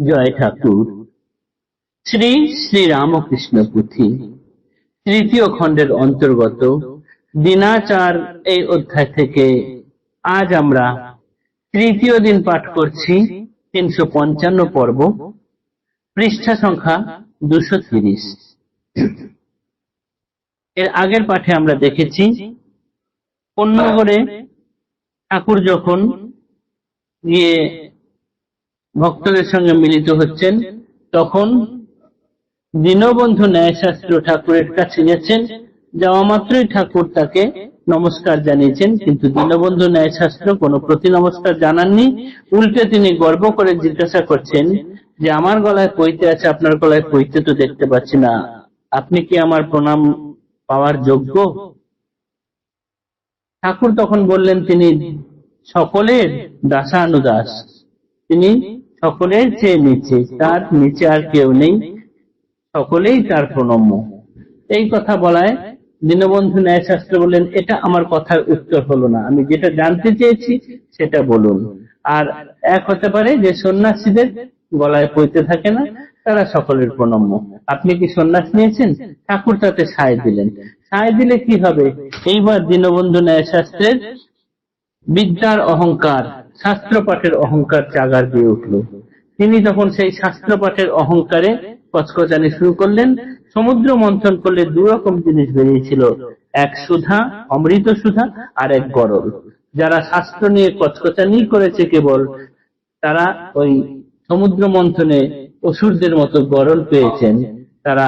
জয় ঠাকুর। শ্রী শ্রী রামকৃষ্ণ পুঁথি তৃতীয় খণ্ডের অন্তর্গত দিনাচার এই অধ্যায় থেকে আজ আমরা তৃতীয় দিন পাঠ করছি 355 পর্ব, পৃষ্ঠা সংখ্যা 230। এর আগের পাঠে আমরা দেখেছি অন্যগরে ঠাকুর যখন গিয়ে ভক্তদের সঙ্গে মিলিত হচ্ছেন তখন দীনবন্ধু ন্যায়শাস্ত্র ঠাকুরের কাছে গেছেন। যাওয়া মাত্রই ঠাকুর তাকে নমস্কার জানিয়েছেন, কিন্তু দীনবন্ধু ন্যায়শাস্ত্র কোনো প্রতি নমস্কার জানাননি। উল্টে তিনি গর্ব করে জিজ্ঞাসা করছেন যে আমার গলায় পৈতে আছে, আপনার গলায় পৈতে তো দেখতে পাচ্ছি না, আপনি কি আমার প্রণাম পাওয়ার যোগ্য? ঠাকুর তখন বললেন তিনি সকলের দাসানুদাস, তিনি সকলের চেয়ে নিচে, তার নিচে আর কেউ নেই, সকলেই তার প্রণম্য। এই কথা বলায় দীনবন্ধু ন্যায়শাস্ত্র বললেন, এটা আমার কথার উত্তর হলো না, আমি যেটা জানতে চেয়েছি সেটা বলুন। আর এক হতে পারে যে সন্ন্যাসীদের গলায় পৈতে থাকে না, তারা সকলের প্রণম্য। আপনি কি সন্ন্যাস নিয়েছেন? ঠাকুর তাতে সায় দিলেন। সায় দিলে কি হবে? এইবার দীনবন্ধু ন্যায়শাস্ত্রের বিদ্যার অহংকার, শাস্ত্র পাঠের অহংকার জাগার দিয়ে উঠল। তিনি তখন সেই শাস্ত্র পাঠের অহংকারে কচকচানি শুরু করলেন। সমুদ্র মন্থন করলে দু রকম জিনিস বেরিয়েছিল, এক সুধা, অমৃত সুধা, আর এক গরল। যারা শাস্ত্র নিয়ে কচকচানি করেছে কেবল, তারা ওই সমুদ্র মন্থনে অসুরদের মতো গরল পেয়েছেন, তারা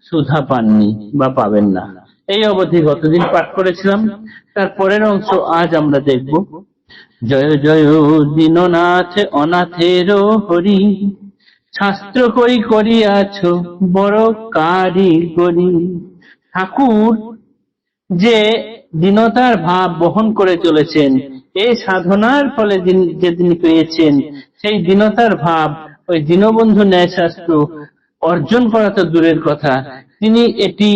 সুধা পাননি বা পাবেন না। এই অবধি গতদিন পাঠ করেছিলাম। তার পরের অংশ আজ আমরা দেখব। জয় জয় দীননাথ অনাথের হরি, শাস্ত্র করি করিয়াছ বড় কারিগরি। ঠাকুর যে দীনতার ভাব বহন করে চলেছেন, এই সাধনার ফলে যে তিনি পেয়েছেন, সেই দীনতার ভাব ওই দীনবন্ধু ন্যায়শাস্ত্র অর্জন করা তো দূরের কথা, তিনি এটি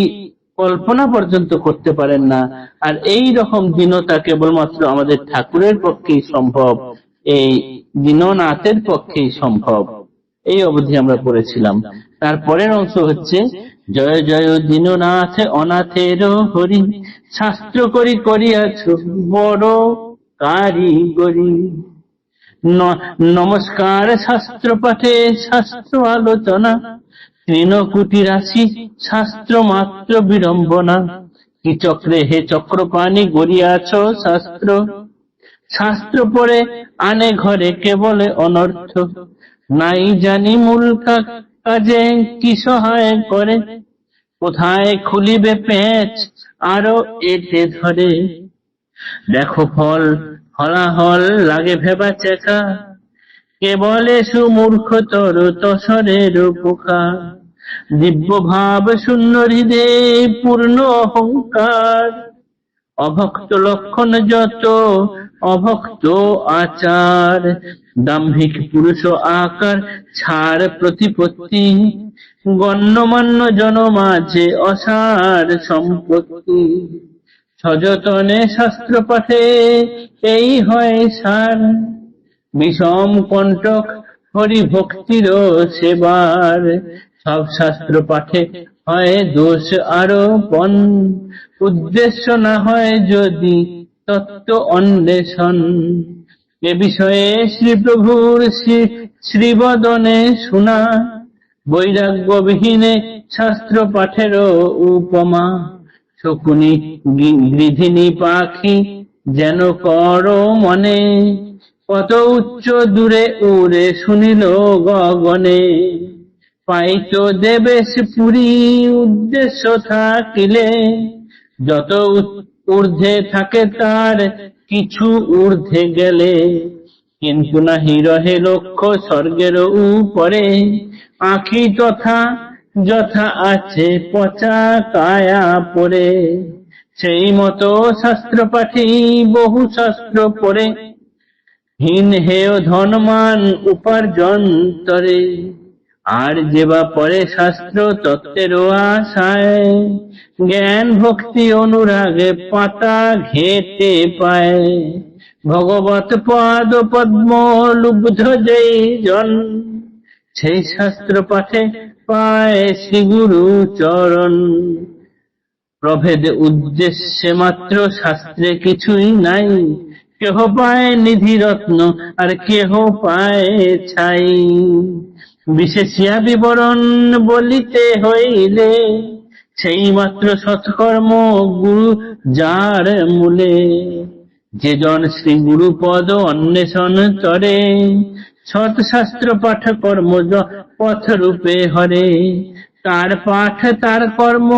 কল্পনা পর্যন্ত করতে পারেন না। আর এই রকম দীনতা কেবলমাত্র আমাদের ঠাকুরের পক্ষেই সম্ভব, এই দীননাথের পক্ষেই সম্ভব। এই অবধি আমরা পড়েছিলাম। তারপরের অংশ হচ্ছে জয় জয় দীননাথ অনাথের হরি, শাস্ত্র করি করিয়াছ বড় কারিগরি। নমস্কার শাস্ত্র পাঠে শাস্ত্র আলোচনা, তৃণকুটি রাশি শাস্ত্র মাত্র বিড়ম্বনা। কি চক্রে হে চক্রপাণি গড়িয়াছ শাস্ত্র, শাস্ত্র পড়ে আনে ঘরে কেবলে অনর্থ। নাই জানি মূল কাজে কি সহায় করে, কোথায় খুলিবে পেঁচ আরো এতে ধরে। দেখো ফল ফলাহল লাগে ভেবা চেকা, কেবলে সুমূর্খ তর তসরের পোকা। দিব্য ভাব শূন্য হৃদয়ে পূর্ণ অহংকার, অভক্ত লক্ষণ যত অভক্ত আচার। দাম্ভিক পুরুষ আকার ছাড় প্রতিপত্তি, গণ্যমান্য জনমাঝে অসার সম্পত্তি। সযতনে শাস্ত্র পাঠে এই হয় সার, বিষম কণ্টক হরি ভক্তির সেবার। সব শাস্ত্র পাঠে হয় দোষ আরোপণ, উদ্দেশ্য না হয় যদি তত্ত্ব অন্বেষণ। এ বিষয়ে শ্রী প্রভুর শ্রীবদনে শুনা, বৈরাগ্যবিহীনে শাস্ত্র পাঠের উপমা। শকুনি গৃধিনী পাখি যেন কর মনে, কত উচ্চ দূরে উড়ে শুনিল গগনে। পাইত দেবেশ পুরী উদ্দেশ্য থাকিলে, যত ঊর্ধ্বে থাকে তার কিছু ঊর্ধ্বে গেলে। কিন্তু নাহি রহে লক্ষ্য স্বর্গের উপরে, আঁখি তথা যথা আছে পচা কায়া পড়ে। সেই মতো শাস্ত্র পাঠী বহু শাস্ত্র পড়ে, হীন হেয় ধনমান উপার্জন তরে। আর যেবা পড়ে শাস্ত্র তত্ত্বের আশায়, জ্ঞান ভক্তি অনুরাগে পাতা ঘেটে পায়। ভগবত পাদ পদ্ম লুব্ধ যেই জন, সেই শাস্ত্র পাঠে পায় শ্রী গুরু চরণ। প্রভেদ উদ্দেশ্যে মাত্র শাস্ত্রে কিছুই নাই, কেহ পায় নিধি রত্ন আর কেহ পায় ছাই। বিশেষিয়া বিবরণ বলিতে হইলে, সেই মাত্র সৎকর্ম গুরু যার মূলে। যে জন শ্রী গুরু পদ অন্বেষণ করে, সৎ শাস্ত্র পাঠ কর্ম পথ রূপে হরে। তার পাঠ তার কর্ম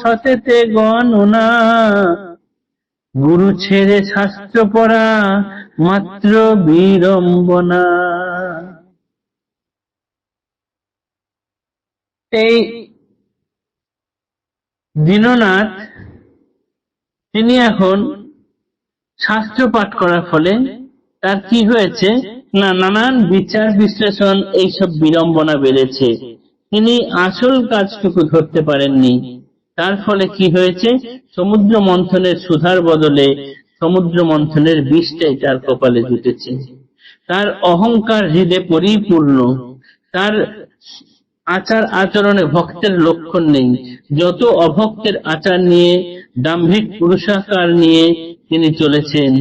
সতেতে গণনা, গুরু ছেড়ে শাস্ত্র পড়া মাত্র বিড়ম্বনা। এই দীননাথ তিনি এখন শাস্ত্র পাঠ করার ফলে তার কি হয়েছে না, নানান বিচার বিশ্লেষণ এইসব বিড়ম্বনা বেড়েছে, তিনি আসল কাজটুকু ধরতে পারেননি। তার ফলে কি হয়েছে, সমুদ্র মন্থনের সুধার বদলে সমুদ্র মন্থনের বিষটাই তার কপালে জুটেছে। তার অহংকার হৃদয়ে পরিপূর্ণ, তার আচার আচরণে ভক্তের লক্ষণ নেই। যত অভক্তের আচার নিয়ে, দাম্ভিক পুরুষাকার নিয়ে তিনি চলেছেন,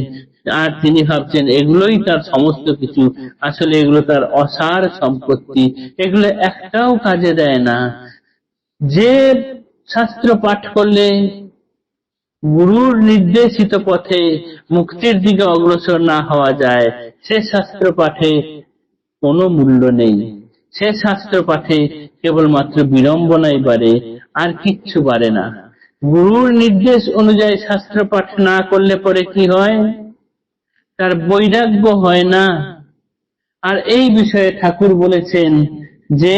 আর তিনি ভাবছেন এগুলোই তার সমস্ত কিছু। আসলে এগুলো তার অসার সম্পত্তি, এগুলো একটাও কাজে দেয় না। যে শাস্ত্র পাঠ করলে গুরুর নির্দেশিত পথে মুক্তির দিকে অগ্রসর না হওয়া যায়, সে শাস্ত্র পাঠে কোনো মূল্য নেই। সে শাস্ত্র পাঠে কেবলমাত্র বিড়ম্বনাই বাড়ে, আর কিচ্ছু বাড়ে না। গুরুর নির্দেশ অনুযায়ী শাস্ত্র পাঠ না করলে পরে কি হয়, তার বৈরাগ্য হয় না। আর এই বিষয়ে ঠাকুর বলেছেন যে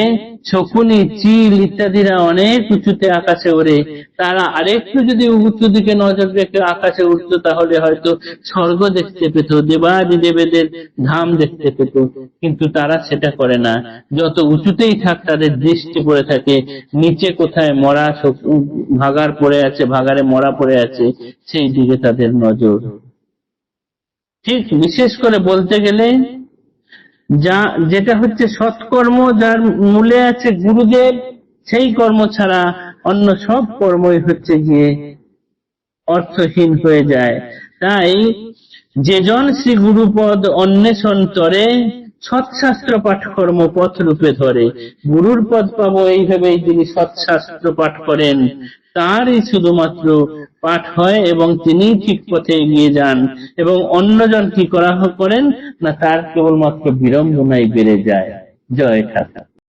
শকুনি, চিল ইত্যাদিরা অনেক উঁচুতে আকাশে ওড়ে, তারা আরেকটু যদি উঁচু দিকে নজর রেখে আকাশে উঠতো তাহলে হয়তো স্বর্গ দেখতে পেত, দেবাদি দেবেদের ধাম দেখতে পেত, কিন্তু তারা সেটা করে না। যত উঁচুতেই থাক তাদের দৃষ্টি পড়ে থাকে নিচে, কোথায় মরা ভাগার পড়ে আছে, ভাগারে মরা পড়ে আছে, সেই দিকে তাদের নজর। ঠিক বিশেষ করে বলতে গেলে যেটা হচ্ছে সৎকর্ম, যার মূলে আছে গুরুদেব, সেই কর্ম ছাড়া অন্য সব কর্মই হচ্ছে গিয়ে অর্থহীন হয়ে যায়। তাই যেজন শ্রী গুরুপদ অন্বেষণ করে, সৎশাস্ত্র পাঠ কর্ম পথ রূপে ধরে। গুরুর পদ পাবো এই ভেবেই যিনি সৎশাস্ত্র পাঠ করেন, তারই শুধুমাত্র পাঠ হয় এবং তিনি ঠিক পথে এগিয়ে যান, এবং অন্যজন কি করেন না, তার কেবলমাত্র বিড়ম্বনাই বেড়ে যায়। জয় ঠাকুর।